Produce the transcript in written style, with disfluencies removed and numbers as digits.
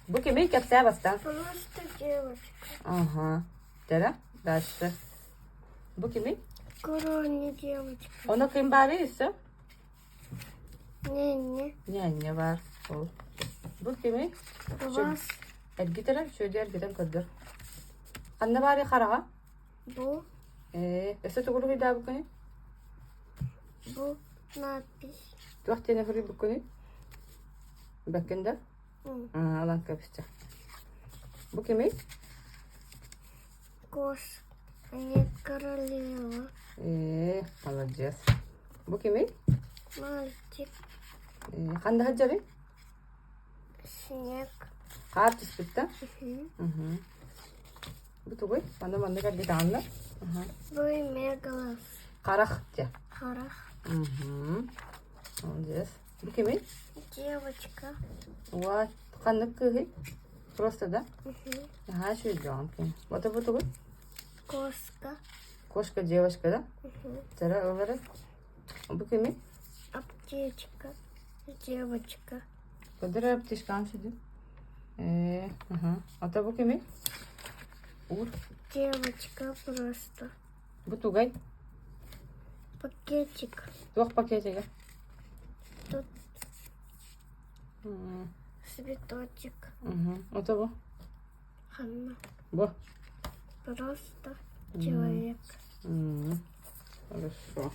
Bu kimin kepseye bastı? Просто девочка. Ага. Tere. Дальше. Bu kimin? Корона девочка. Ona kim bağırıyorsa? Не-не. Ne var? O. Bu kimin? Вас. Ergitler. Şöyle ergitler kadar. Anne bari karağa. Бу. Ese tukulu bir daha bu kimin? Бу. Надпись. Tuğ neferi bu kimin? Bakın da. Alan kapısı. Bu kimin? Кош. Не королева. Молодец. Bu kimin? Мальчик. Kanda hacari? Снег. Kar tüspütte. Мгм. Bu tuğuy. Bana kadar bir tane. Bu мегалас. Karak diye. Харах. Молодец. Bu kimin? Девочка. Vay. Kanlık kıhı. Просто да? Мгм. Ага, şu canki. Bu da bu tuğuy. Кошка. Кошка, девочка, да? Мгм. Tera öyle. Bu kimin? Аптечка. Девочка. Kadar aptişkan şimdi. Ata bu kimin? Uğur. Девочка просто. Bu tuğay. Пакетик. Tuğ paketi. Тут цветочек. Ata bu. Она Bu. просто человек. Хорошо.